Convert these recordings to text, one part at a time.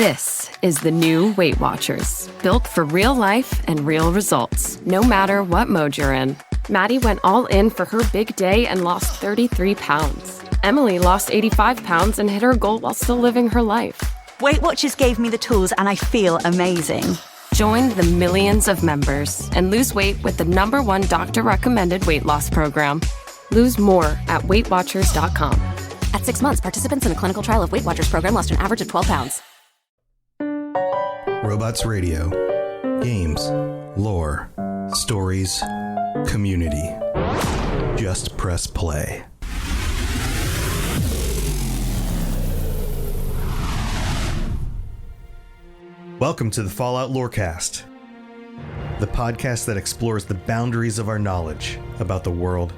This is the new Weight Watchers, built for real life and real results, no matter what mode you're in. Maddie went all in for her big day and lost 33 pounds. Emily lost 85 pounds and hit her goal while still living her life. Weight Watchers gave me the tools and I feel amazing. Join the millions of members and lose weight with the #1 doctor-recommended weight loss program. Lose more at WeightWatchers.com. At 6 months, participants in a clinical trial of Weight Watchers program lost an average of 12 pounds. Robots Radio. Games. Lore. Stories. Community. Just press play. Welcome to the Fallout Lorecast, the podcast that explores the boundaries of our knowledge about the world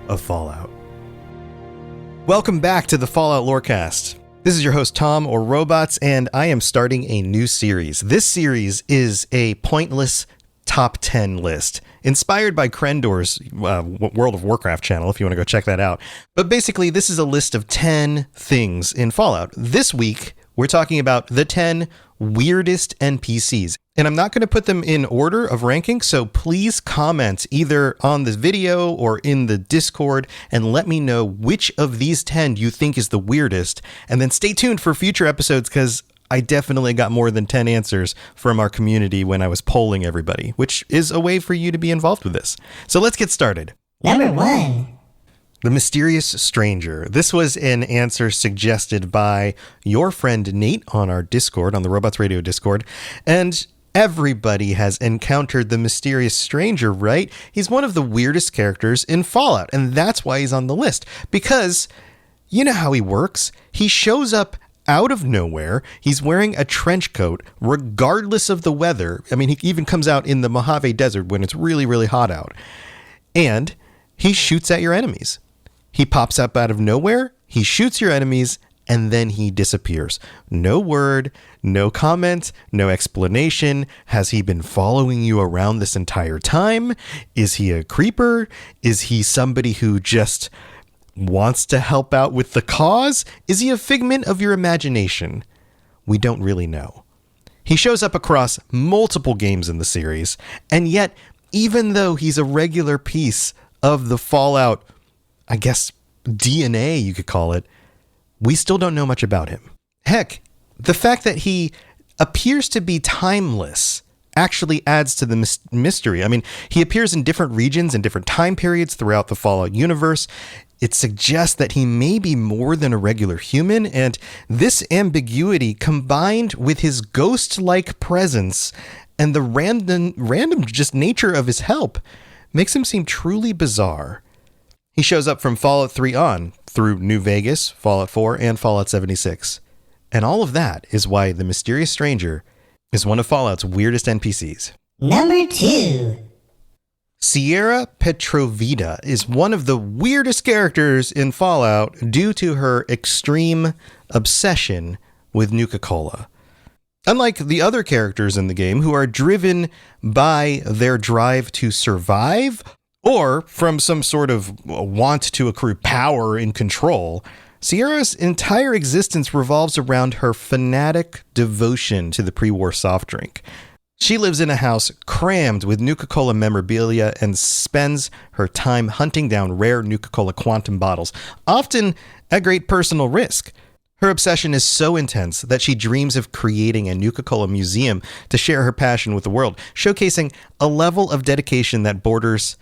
of Fallout. Welcome back to the Fallout Lorecast. This is your host, Tom, or Robots, and I am starting a new series. This series is a pointless top 10 list, inspired by Krendor's World of Warcraft channel, if you want to go check that out. But basically, this is a list of 10 things in Fallout. This week, we're talking about the 10 weirdest NPCs. And I'm not going to put them in order of ranking, so please comment either on this video or in the Discord and let me know which of these 10 you think is the weirdest. And then stay tuned for future episodes, because I definitely got more than 10 answers from our community when I was polling everybody, which is a way for you to be involved with this. So let's get started. Number 1. The Mysterious Stranger. This was an answer suggested by your friend Nate on our Discord, on the Robots Radio Discord. And everybody has encountered the Mysterious Stranger, right? He's one of the weirdest characters in Fallout, and that's why he's on the list. Because you know how he works. He shows up out of nowhere. He's wearing a trench coat, regardless of the weather. I mean, he even comes out in the Mojave Desert when it's really, really hot out. And he shoots at your enemies. He pops up out of nowhere, he shoots your enemies, and then he disappears. No word, no comment, no explanation. Has he been following you around this entire time? Is he a creeper? Is he somebody who just wants to help out with the cause? Is he a figment of your imagination? We don't really know. He shows up across multiple games in the series, and yet, even though he's a regular piece of the Fallout, I guess, DNA, you could call it, we still don't know much about him. Heck, the fact that he appears to be timeless actually adds to the mystery. I mean, he appears in different regions and different time periods throughout the Fallout universe. It suggests that he may be more than a regular human, and this ambiguity, combined with his ghost-like presence and the random just nature of his help, makes him seem truly bizarre. He shows up from Fallout 3 on, through New Vegas, Fallout 4, and Fallout 76. And all of that is why the Mysterious Stranger is one of Fallout's weirdest NPCs. Number 2. Sierra Petrovita is one of the weirdest characters in Fallout due to her extreme obsession with Nuka-Cola. Unlike the other characters in the game who are driven by their drive to survive or from some sort of want to accrue power and control, Sierra's entire existence revolves around her fanatic devotion to the pre-war soft drink. She lives in a house crammed with Nuka-Cola memorabilia and spends her time hunting down rare Nuka-Cola quantum bottles, often at great personal risk. Her obsession is so intense that she dreams of creating a Nuka-Cola museum to share her passion with the world, showcasing a level of dedication that borders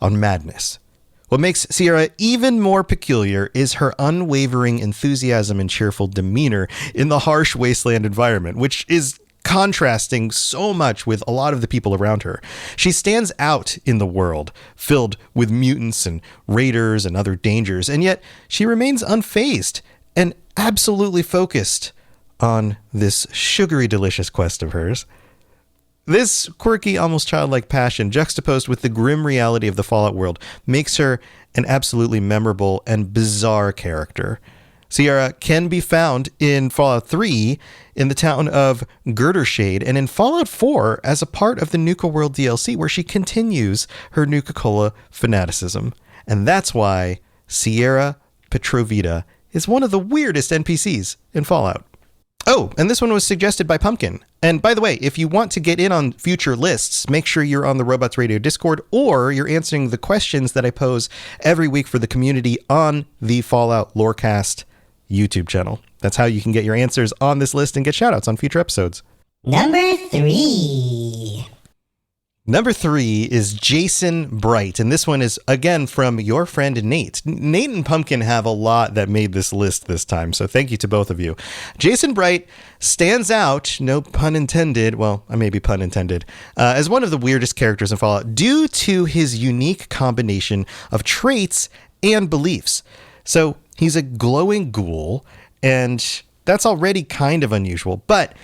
on madness. What makes Sierra even more peculiar is her unwavering enthusiasm and cheerful demeanor in the harsh wasteland environment, which is contrasting so much with a lot of the people around her. She stands out in the world, filled with mutants and raiders and other dangers, and yet she remains unfazed and absolutely focused on this sugary, delicious quest of hers. This quirky, almost childlike passion, juxtaposed with the grim reality of the Fallout world, makes her an absolutely memorable and bizarre character. Sierra can be found in Fallout 3 in the town of Girdershade, and in Fallout 4 as a part of the Nuka World DLC, where she continues her Nuka-Cola fanaticism. And that's why Sierra Petrovita is one of the weirdest NPCs in Fallout. Oh, and this one was suggested by Pumpkin. And by the way, if you want to get in on future lists, make sure you're on the Robots Radio Discord or you're answering the questions that I pose every week for the community on the Fallout Lorecast YouTube channel. That's how you can get your answers on this list and get shoutouts on future episodes. Number 3. Number 3 is Jason Bright, and this one is, again, from your friend Nate. Nate and Pumpkin have a lot that made this list this time, so thank you to both of you. Jason Bright stands out, no pun intended, well, maybe pun intended, as one of the weirdest characters in Fallout due to his unique combination of traits and beliefs. So he's a glowing ghoul, and that's already kind of unusual, but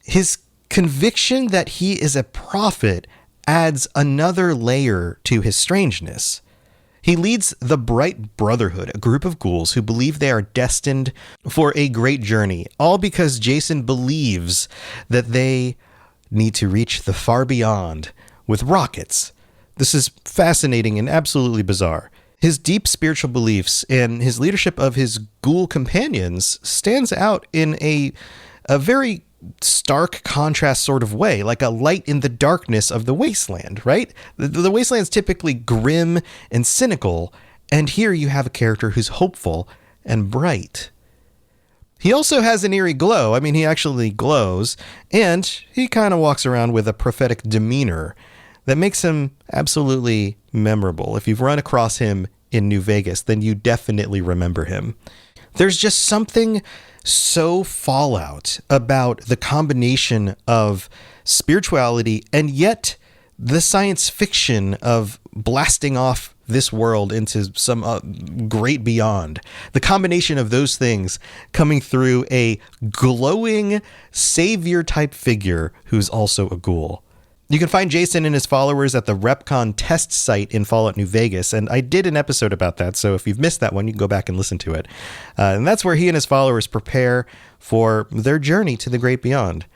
his conviction that he is a prophet adds another layer to his strangeness. He leads the Bright Brotherhood, a group of ghouls who believe they are destined for a great journey, all because Jason believes that they need to reach the far beyond with rockets. This is fascinating and absolutely bizarre. His deep spiritual beliefs and his leadership of his ghoul companions stands out in a very stark contrast sort of way, like a light in the darkness of the wasteland, right? The wasteland's typically grim and cynical, and here you have a character who's hopeful and bright. He also has an eerie glow. I mean, he actually glows, and he kind of walks around with a prophetic demeanor that makes him absolutely memorable. If you've run across him in New Vegas, then you definitely remember him. There's just something so Fallout about the combination of spirituality and yet the science fiction of blasting off this world into some great beyond. The combination of those things coming through a glowing savior type figure who's also a ghoul. You can find Jason and his followers at the RepCon test site in Fallout New Vegas, and I did an episode about that, so if you've missed that one, you can go back and listen to it. And that's where he and his followers prepare for their journey to the great beyond.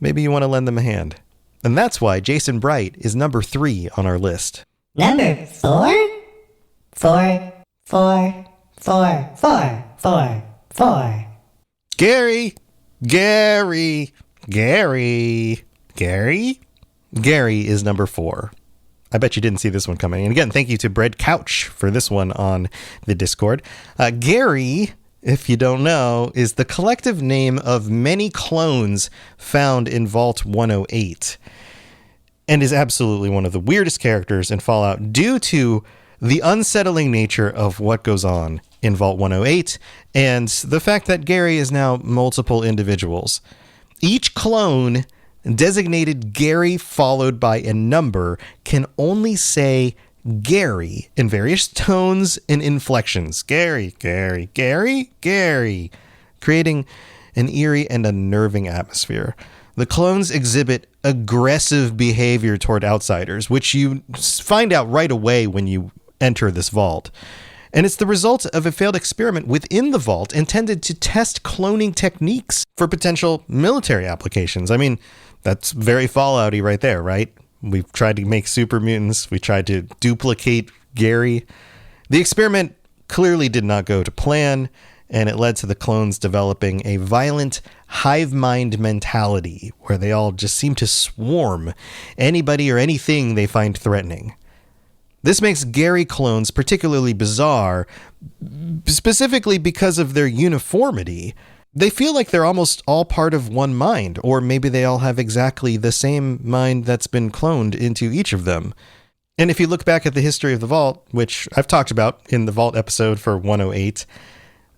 Maybe you want to lend them a hand. And that's why Jason Bright is number 3 on our list. Number 4? 4. Gary! Gary is number 4. I bet you didn't see this one coming. And again, thank you to Bread Couch for this one on the Discord. Gary, if you don't know, is the collective name of many clones found in Vault 108 and is absolutely one of the weirdest characters in Fallout due to the unsettling nature of what goes on in Vault 108 and the fact that Gary is now multiple individuals. Each clone designated Gary followed by a number can only say Gary in various tones and inflections. Gary, creating an eerie and unnerving atmosphere. The clones exhibit aggressive behavior toward outsiders, which you find out right away when you enter this vault. And it's the result of a failed experiment within the vault intended to test cloning techniques for potential military applications. I mean, that's very Fallout-y right there, right? We've tried to make super mutants. We tried to duplicate Gary. The experiment clearly did not go to plan, and it led to the clones developing a violent hive mind mentality where they all just seem to swarm anybody or anything they find threatening. This makes Gary clones particularly bizarre, specifically because of their uniformity. They feel like they're almost all part of one mind, or maybe they all have exactly the same mind that's been cloned into each of them. And if you look back at the history of the Vault, which I've talked about in the Vault episode for 108,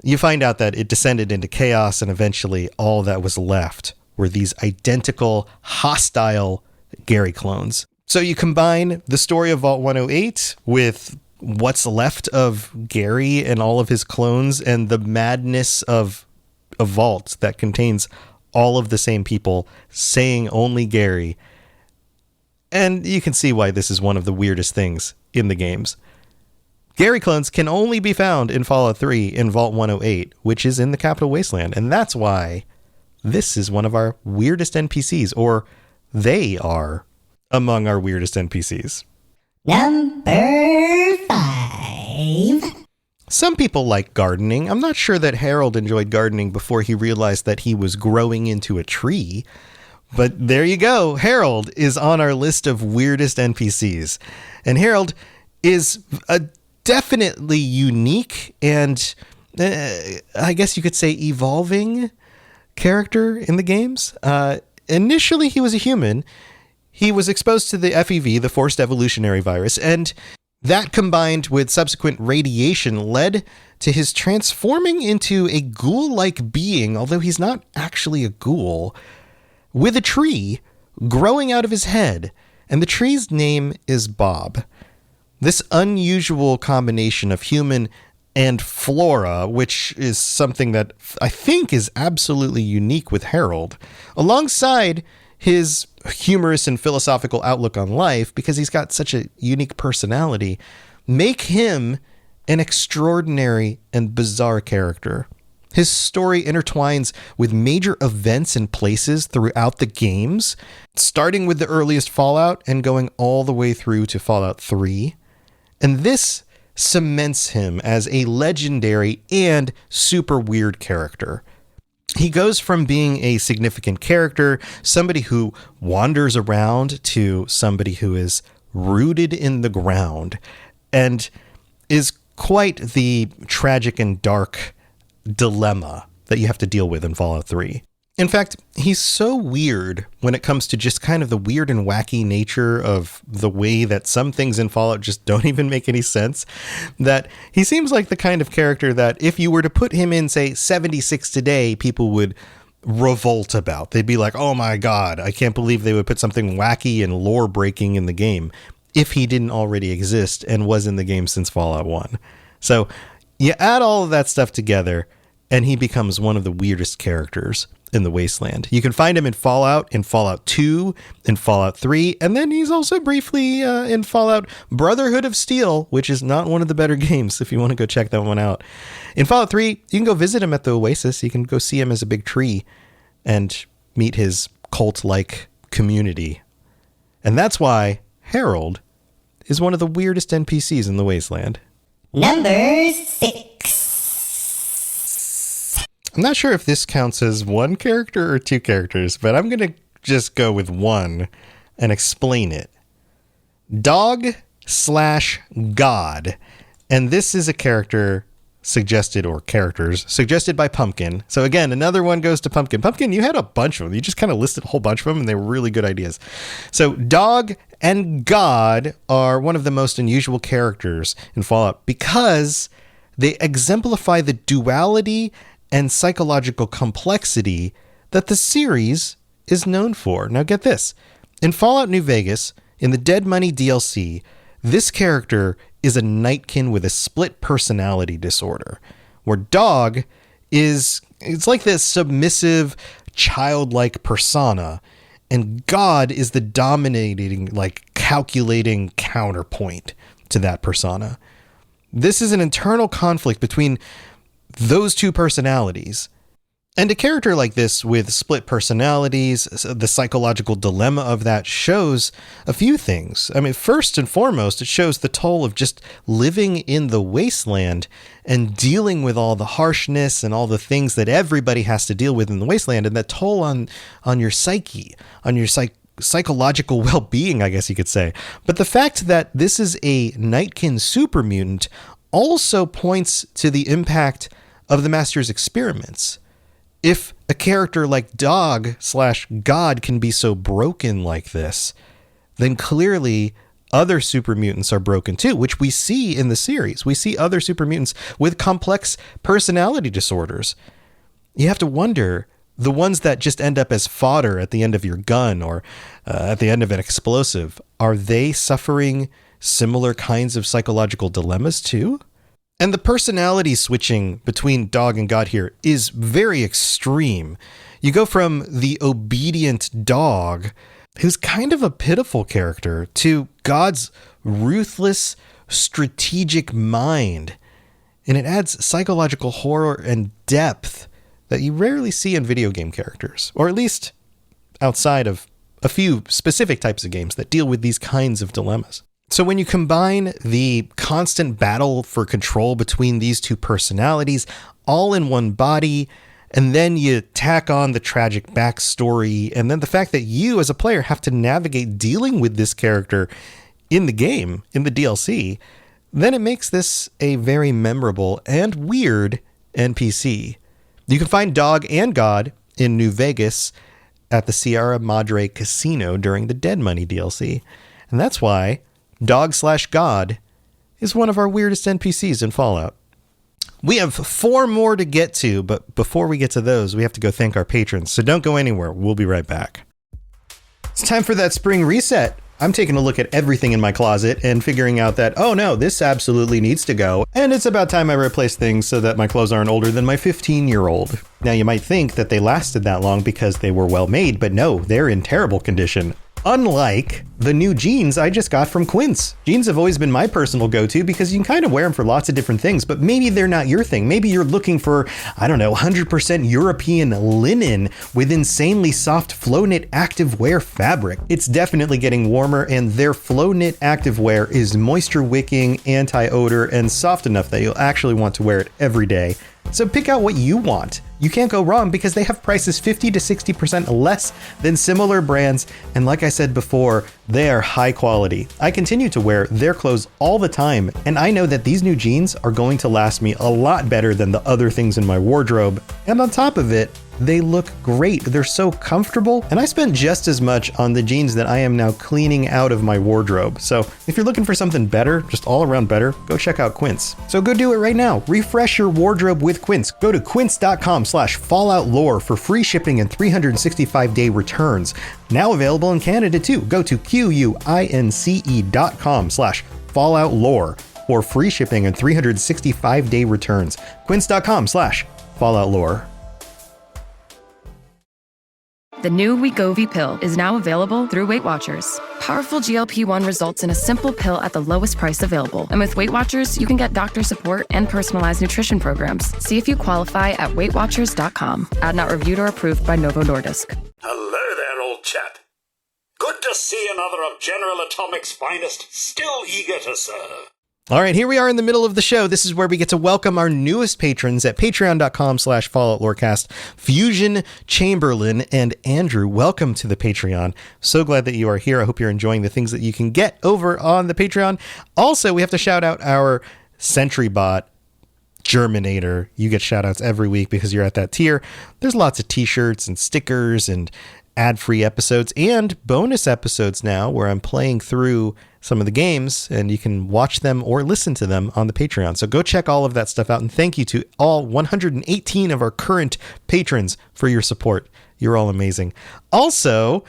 you find out that it descended into chaos, and eventually all that was left were these identical, hostile Gary clones. So you combine the story of Vault 108 with what's left of Gary and all of his clones and the madness of a vault that contains all of the same people saying only Gary. And you can see why this is one of the weirdest things in the games. Gary clones can only be found in Fallout 3 in Vault 108, which is in the Capital Wasteland. And that's why this is one of our weirdest NPCs, or they are among our weirdest NPCs. Number 5. Some people like gardening. I'm not sure that Harold enjoyed gardening before he realized that he was growing into a tree. But there you go. Harold is on our list of weirdest NPCs. And Harold is a definitely unique and I guess you could say evolving character in the games. Initially, he was a human. He was exposed to the FEV, the forced evolutionary virus, and that combined with subsequent radiation led to his transforming into a ghoul-like being, although he's not actually a ghoul, with a tree growing out of his head, and the tree's name is Bob. This unusual combination of human and flora, which is something that I think is absolutely unique with Harold, alongside his humorous and philosophical outlook on life, because he's got such a unique personality, make him an extraordinary and bizarre character. His story intertwines with major events and places throughout the games, starting with the earliest Fallout and going all the way through to Fallout 3. And this cements him as a legendary and super weird character. He goes from being a significant character, somebody who wanders around, to somebody who is rooted in the ground and is quite the tragic and dark dilemma that you have to deal with in Fallout 3. In fact, he's so weird when it comes to just kind of the weird and wacky nature of the way that some things in Fallout just don't even make any sense, that he seems like the kind of character that if you were to put him in, say, 76 today, people would revolt about. They'd be like, oh my God, I can't believe they would put something wacky and lore breaking in the game if he didn't already exist and was in the game since Fallout 1. So you add all of that stuff together and he becomes one of the weirdest characters in the Wasteland. You can find him in Fallout 2, in Fallout 3, and then he's also briefly in Fallout Brotherhood of Steel, which is not one of the better games if you want to go check that one out. In Fallout 3, you can go visit him at the Oasis. You can go see him as a big tree and meet his cult-like community. And that's why Harold is one of the weirdest NPCs in the Wasteland. Number 6. I'm not sure if this counts as one character or two characters, but I'm going to just go with one and explain it. Dog/God. And this is a character suggested, or characters suggested by Pumpkin. So again, another one goes to Pumpkin. Pumpkin, you had a bunch of them. You just kind of listed a whole bunch of them, and they were really good ideas. So Dog and God are one of the most unusual characters in Fallout because they exemplify the duality and psychological complexity that the series is known for. Now get this. In Fallout New Vegas, in the Dead Money DLC, this character is a Nightkin with a split personality disorder, where Dog it's like this submissive, childlike persona, and God is the dominating, like calculating counterpoint to that persona. This is an internal conflict between those two personalities. And a character like this with split personalities, the psychological dilemma of that shows a few things. I mean, first and foremost, it shows the toll of just living in the wasteland and dealing with all the harshness and all the things that everybody has to deal with in the wasteland, and that toll on your psyche, on your psychological well-being, I guess you could say. But the fact that this is a Nightkin super mutant also points to the impact of the Master's experiments. If a character like Dog/God can be so broken like this, then clearly other super mutants are broken too, which we see in the series. We see other super mutants with complex personality disorders. You have to wonder, the ones that just end up as fodder at the end of your gun or at the end of an explosive, are they suffering similar kinds of psychological dilemmas too? And the personality switching between Dog and God here is very extreme. You go from the obedient Dog, who's kind of a pitiful character, to God's ruthless, strategic mind. And it adds psychological horror and depth that you rarely see in video game characters, or at least outside of a few specific types of games that deal with these kinds of dilemmas. So when you combine the constant battle for control between these two personalities all in one body, and then you tack on the tragic backstory, and then the fact that you as a player have to navigate dealing with this character in the game, in the DLC, then it makes this a very memorable and weird NPC. You can find Dog and God in New Vegas at the Sierra Madre Casino during the Dead Money DLC. And that's why Dog/God is one of our weirdest NPCs in Fallout. We have 4 more to get to, but before we get to those, we have to go thank our patrons. So don't go anywhere. We'll be right back. It's time for that spring reset. I'm taking a look at everything in my closet and figuring out that, oh no, this absolutely needs to go. And it's about time I replace things so that my clothes aren't older than my 15-year-old. Now you might think that they lasted that long because they were well made, but no, they're in terrible condition. Unlike the new jeans I just got from Quince. Jeans have always been my personal go-to because you can kind of wear them for lots of different things, but maybe they're not your thing. Maybe you're looking for, 100% European linen with insanely soft flow knit activewear fabric. It's definitely getting warmer, and their flow knit activewear is moisture wicking, anti-odor, and soft enough that you'll actually want to wear it every day. So pick out what you want. You can't go wrong because they have prices 50 to 60% less than similar brands. And like I said before, they are high quality. I continue to wear their clothes all the time, and I know that these new jeans are going to last me a lot better than the other things in my wardrobe. And on top of it, they look great. They're so comfortable, and I spent just as much on the jeans that I am now cleaning out of my wardrobe. So if you're looking for something better, just all around better, go check out Quince. So go do it right now. Refresh your wardrobe with Quince. Go to quince.com/falloutlore for free shipping and 365-day returns. Now available in Canada too. Go to quince.com/falloutlore for free shipping and 365-day returns. Quince.com/falloutlore. The new Wegovy pill is now available through Weight Watchers. Powerful GLP-1 results in a simple pill at the lowest price available. And with Weight Watchers, you can get doctor support and personalized nutrition programs. See if you qualify at weightwatchers.com. Ad not reviewed or approved by Novo Nordisk. Hello there, old chap. Good to see another of General Atomic's finest, still eager to serve. All right, here we are in the middle of the show. This is where we get to welcome our newest patrons at patreon.com/Fallout Lorecast, Fusion Chamberlain and Andrew. Welcome to the Patreon. So glad that you are here. I hope you're enjoying the things that you can get over on the Patreon. Also, we have to shout out our Sentry Bot Germinator. You get shout outs every week because you're at that tier. There's lots of t-shirts and stickers and ad-free episodes and bonus episodes now where I'm playing through some of the games, and you can watch them or listen to them on the Patreon. So go check all of that stuff out, and thank you to all 118 of our current patrons for your support. You're all amazing. Also,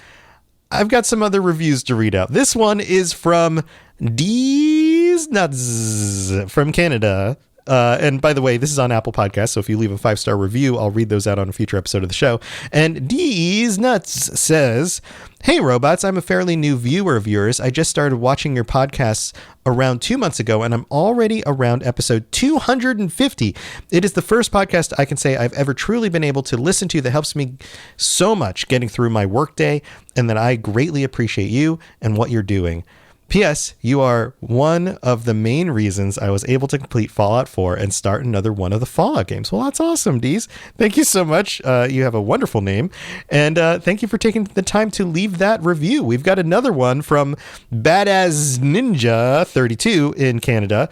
I've got some other reviews to read out. This one is from D's Nuts from Canada. And by the way, this is on Apple Podcasts, so if you leave a 5-star review, I'll read those out on a future episode of the show. And D's Nuts says, "Hey robots, I'm a fairly new viewer of yours. I just started watching your podcasts around 2 months ago, and I'm already around episode 250. It is the first podcast I can say I've ever truly been able to listen to that helps me so much getting through my workday, and that I greatly appreciate you and what you're doing. P.S. You are one of the main reasons I was able to complete Fallout 4 and start another one of the Fallout games." Well, that's awesome, Dees. Thank you so much. You have a wonderful name. And thank you for taking the time to leave that review. We've got another one from Badass Ninja 32 in Canada,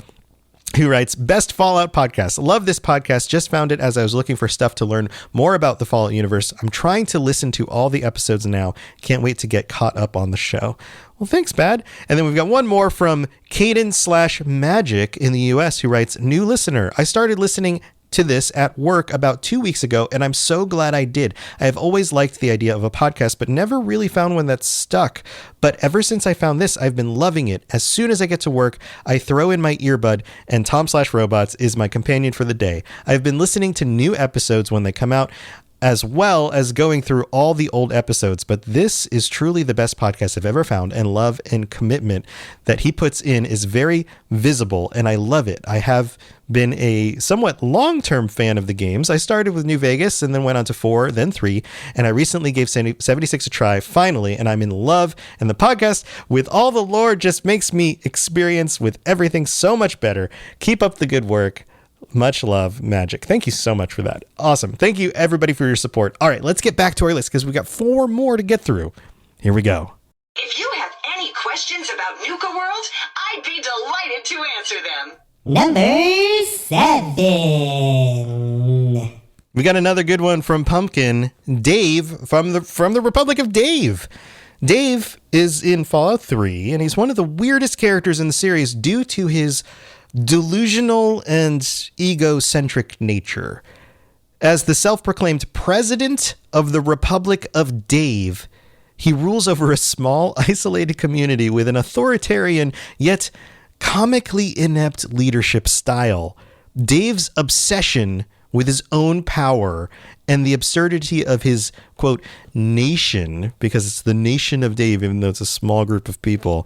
who writes, "Best Fallout podcast. Love this podcast. Just found it as I was looking for stuff to learn more about the Fallout universe. I'm trying to listen to all the episodes now. Can't wait to get caught up on the show." Well, thanks, Bad. And then we've got one more from Caden/Magic in the US, who writes, "New listener. I started listening to this at work about 2 weeks ago, and I'm so glad I did. I have always liked the idea of a podcast, but never really found one that stuck. But ever since I found this, I've been loving it. As soon as I get to work, I throw in my earbud, and Tom/Robots is my companion for the day. I've been listening to new episodes when they come out. as well as going through all the old episodes. But this is truly the best podcast I've ever found, and love and commitment that he puts in is very visible, and I love it. I have been a somewhat long-term fan of the games. I started with New Vegas and then went on to 4, then 3, and I recently gave 76 a try, finally, and I'm in love. And the podcast with all the lore just makes me experience with everything so much better. Keep up the good work. Much love, Magic. Thank you so much for that. Awesome. Thank you, everybody, for your support. All right, let's get back to our list because we got 4 more to get through. Here we go. If you have any questions about Nuka World, I'd be delighted to answer them. Number 7. We got another good one from Pumpkin. Dave from the Republic of Dave. Dave is in Fallout 3, and he's one of the weirdest characters in the series due to his delusional and egocentric nature. As the self-proclaimed president of the Republic of Dave, he rules over a small, isolated community with an authoritarian yet comically inept leadership style. Dave's obsession with his own power and the absurdity of his, quote, nation, because it's the nation of Dave, even though it's a small group of people,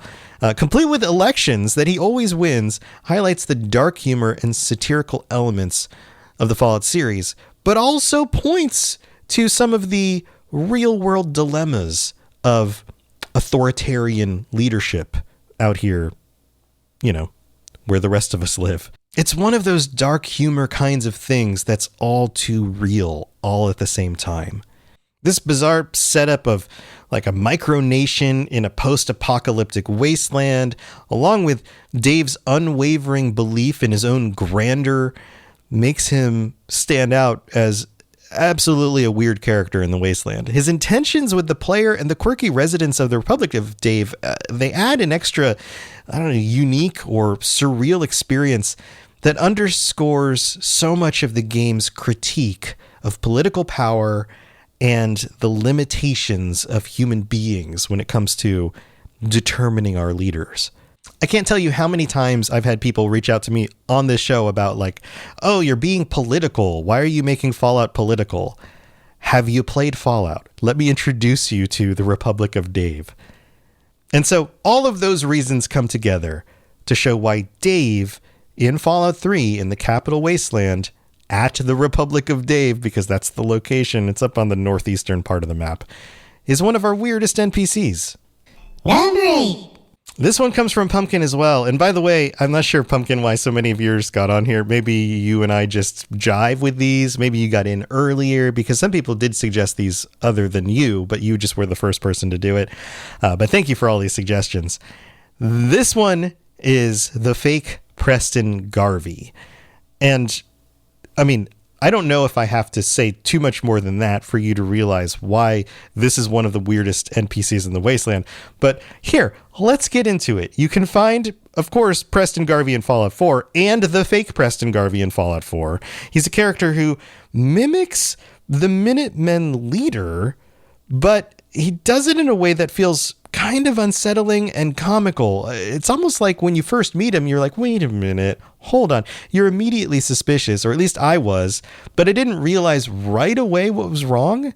complete with elections that he always wins, highlights the dark humor and satirical elements of the Fallout series, but also points to some of the real-world dilemmas of authoritarian leadership out here, you know, where the rest of us live. It's one of those dark humor kinds of things that's all too real, all at the same time. This bizarre setup of like a micronation in a post-apocalyptic wasteland, along with Dave's unwavering belief in his own grandeur, makes him stand out as absolutely a weird character in the wasteland. His intentions with the player and the quirky residents of the Republic of Dave, they add an extra, unique or surreal experience that underscores so much of the game's critique of political power and the limitations of human beings when it comes to determining our leaders. I can't tell you how many times I've had people reach out to me on this show about like, oh, you're being political. Why are you making Fallout political? Have you played Fallout? Let me introduce you to the Republic of Dave. And so all of those reasons come together to show why Dave in Fallout 3 in the Capital Wasteland at the Republic of Dave, because that's the location, it's up on the northeastern part of the map, is one of our weirdest NPCs. Number 8. This one comes from Pumpkin as well. And by the way, I'm not sure, Pumpkin, why so many of yours got on here. Maybe you and I just jive with these. Maybe you got in earlier, because some people did suggest these other than you, but you just were the first person to do it. But thank you for all these suggestions. This one is the fake Preston Garvey. And I mean, I don't know if I have to say too much more than that for you to realize why this is one of the weirdest NPCs in the Wasteland. But here, let's get into it. You can find, of course, Preston Garvey in Fallout 4 and the fake Preston Garvey in Fallout 4. He's a character who mimics the Minutemen leader, but he does it in a way that feels kind of unsettling and comical. It's almost like when you first meet him, you're like, wait a minute, hold on. You're immediately suspicious, or at least I was, but I didn't realize right away what was wrong.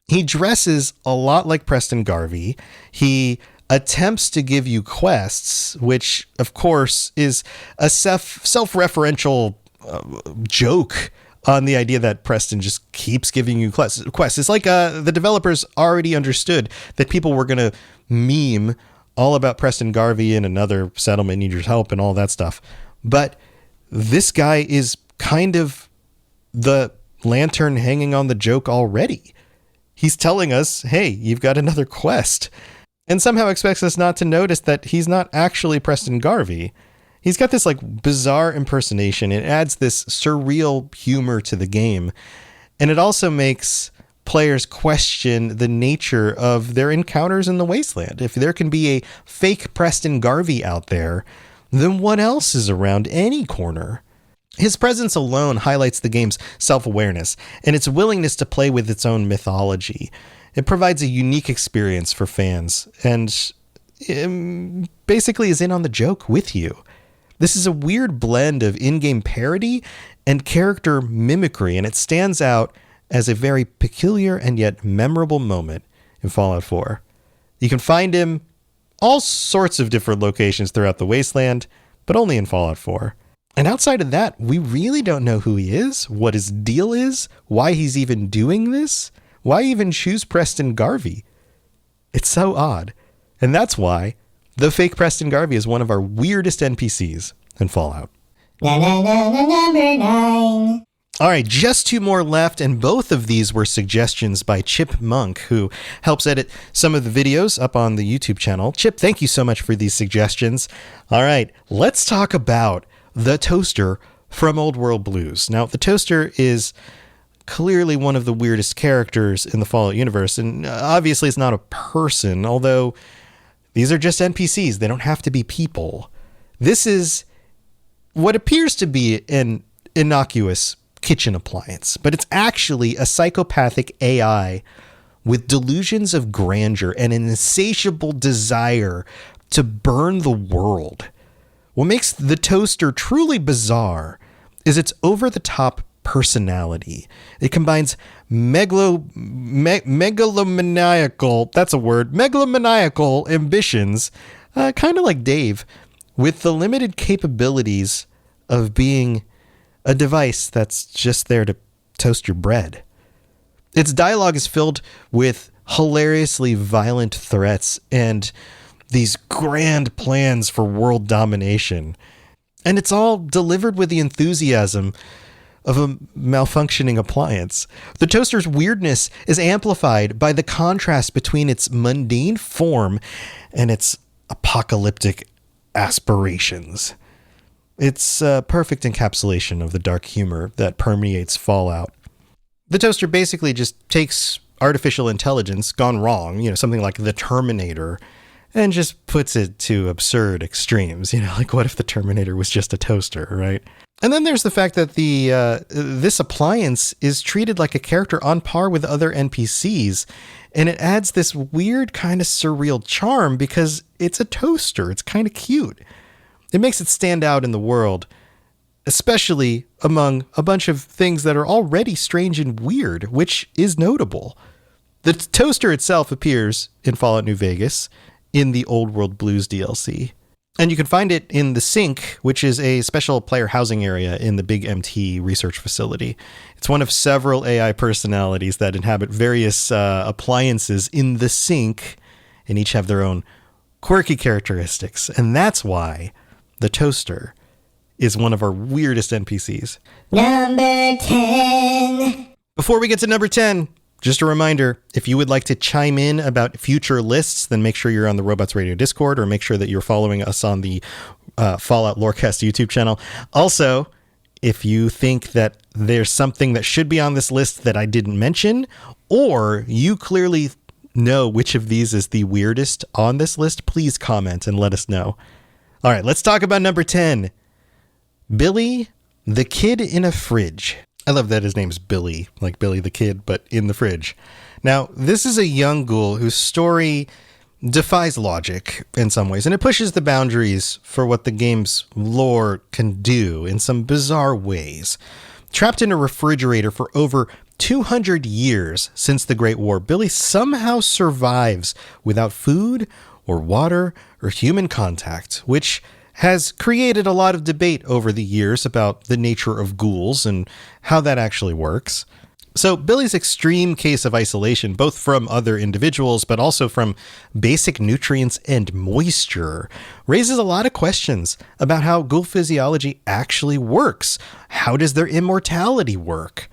He dresses a lot like Preston Garvey. He attempts to give you quests, which of course is a self-referential joke on the idea that Preston just keeps giving you quests. It's like the developers already understood that people were going to meme all about Preston Garvey and another settlement needs your help and all that stuff. But this guy is kind of the lantern hanging on the joke already. He's telling us, hey, you've got another quest, and somehow expects us not to notice that he's not actually Preston Garvey. He's got this like bizarre impersonation. It adds this surreal humor to the game. And it also makes players question the nature of their encounters in the Wasteland. If there can be a fake Preston Garvey out there, then what else is around any corner? His presence alone highlights the game's self-awareness and its willingness to play with its own mythology. It provides a unique experience for fans and basically is in on the joke with you. This is a weird blend of in-game parody and character mimicry, and it stands out as a very peculiar and yet memorable moment in Fallout 4. You can find him all sorts of different locations throughout the wasteland, but only in Fallout 4. And outside of that, we really don't know who he is, what his deal is, why he's even doing this, why even choose Preston Garvey. It's so odd. And that's why the fake Preston Garvey is one of our weirdest NPCs in Fallout. Number 9. All right, just 2 more left, and both of these were suggestions by Chip Monk, who helps edit some of the videos up on the YouTube channel. Chip, thank you so much for these suggestions. All right, let's talk about the Toaster from Old World Blues. Now, the Toaster is clearly one of the weirdest characters in the Fallout universe, and obviously it's not a person, although these are just NPCs. They don't have to be people. This is what appears to be an innocuous kitchen appliance, but it's actually a psychopathic AI with delusions of grandeur and an insatiable desire to burn the world. What makes the Toaster truly bizarre is its over-the-top personality. It combines megalomaniacal, that's a word, megalomaniacal ambitions, kind of like Dave, with the limited capabilities of being a device that's just there to toast your bread. Its dialogue is filled with hilariously violent threats and these grand plans for world domination. And it's all delivered with the enthusiasm of a malfunctioning appliance. The Toaster's weirdness is amplified by the contrast between its mundane form and its apocalyptic aspirations. It's a perfect encapsulation of the dark humor that permeates Fallout. The Toaster basically just takes artificial intelligence gone wrong, something like the Terminator, and just puts it to absurd extremes. Like what if the Terminator was just a toaster, right? And then there's the fact that this appliance is treated like a character on par with other NPCs, and it adds this weird kind of surreal charm because it's a toaster. It's kind of cute. It makes it stand out in the world, especially among a bunch of things that are already strange and weird, which is notable. The Toaster itself appears in Fallout New Vegas in the Old World Blues DLC. And you can find it in the Sink, which is a special player housing area in the Big MT research facility. It's one of several AI personalities that inhabit various appliances in the Sink, and each have their own quirky characteristics. And that's why the Toaster is one of our weirdest NPCs. Number 10. Before we get to number 10, just a reminder, if you would like to chime in about future lists, then make sure you're on the Robots Radio Discord, or make sure that you're following us on the Fallout Lorecast YouTube channel. Also, if you think that there's something that should be on this list that I didn't mention, or you clearly know which of these is the weirdest on this list, please comment and let us know. All right, let's talk about number 10. Billy, the Kid in a Fridge. I love that his name's Billy, like Billy the Kid, but in the fridge. Now, this is a young ghoul whose story defies logic in some ways, and it pushes the boundaries for what the game's lore can do in some bizarre ways. Trapped in a refrigerator for over 200 years since the Great War, Billy somehow survives without food or water or human contact, which has created a lot of debate over the years about the nature of ghouls and how that actually works. So Billy's extreme case of isolation, both from other individuals, but also from basic nutrients and moisture, raises a lot of questions about how ghoul physiology actually works. How does their immortality work?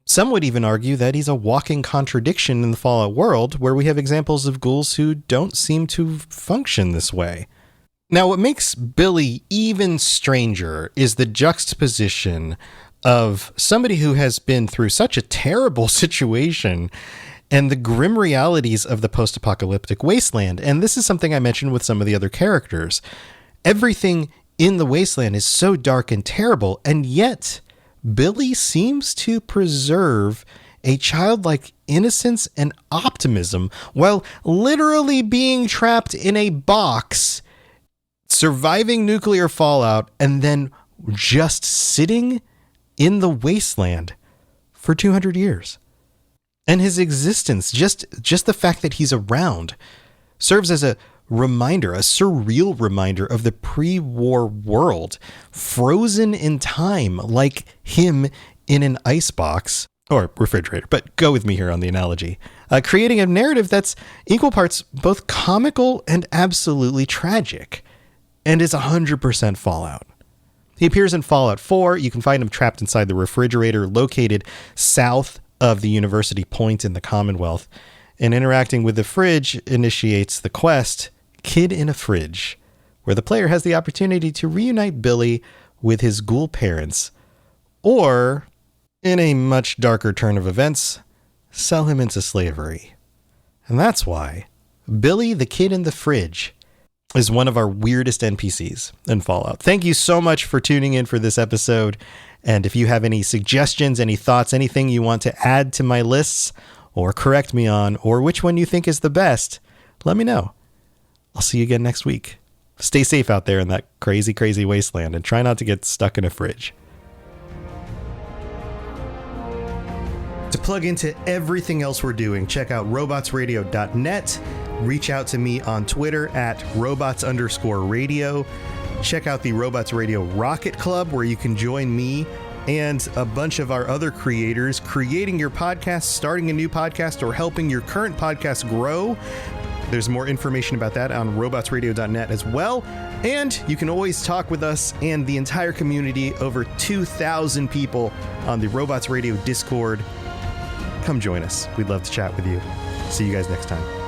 Some would even argue that he's a walking contradiction in the Fallout world, where we have examples of ghouls who don't seem to function this way. Now, what makes Billy even stranger is the juxtaposition of somebody who has been through such a terrible situation and the grim realities of the post-apocalyptic wasteland. And this is something I mentioned with some of the other characters. Everything in the wasteland is so dark and terrible, and yet Billy seems to preserve a childlike innocence and optimism while literally being trapped in a box, surviving nuclear fallout, and then just sitting in the wasteland for 200 years. And his existence, just the fact that he's around, serves as a reminder, a surreal reminder of the pre-war world, frozen in time, like him in an icebox or refrigerator. But go with me here on the analogy. Creating a narrative that's equal parts both comical and absolutely tragic, and is 100% Fallout. He appears in Fallout 4. You can find him trapped inside the refrigerator located south of the University Point in the Commonwealth. And interacting with the fridge initiates the quest, Kid in a Fridge, where the player has the opportunity to reunite Billy with his ghoul parents, or, in a much darker turn of events, sell him into slavery. And that's why Billy the Kid in the Fridge is one of our weirdest NPCs in Fallout. Thank you so much for tuning in for this episode. And if you have any suggestions, any thoughts, anything you want to add to my lists or correct me on, or which one you think is the best, let me know. I'll see you again next week. Stay safe out there in that crazy, crazy wasteland and try not to get stuck in a fridge. To plug into everything else we're doing, check out robotsradio.net. Reach out to me on Twitter at robots_radio. Check out the Robots Radio Rocket Club, where you can join me and a bunch of our other creators creating your podcast, starting a new podcast, or helping your current podcast grow. There's more information about that on robotsradio.net as well. And you can always talk with us and the entire community, over 2,000 people on the Robots Radio Discord. Come join us. We'd love to chat with you. See you guys next time.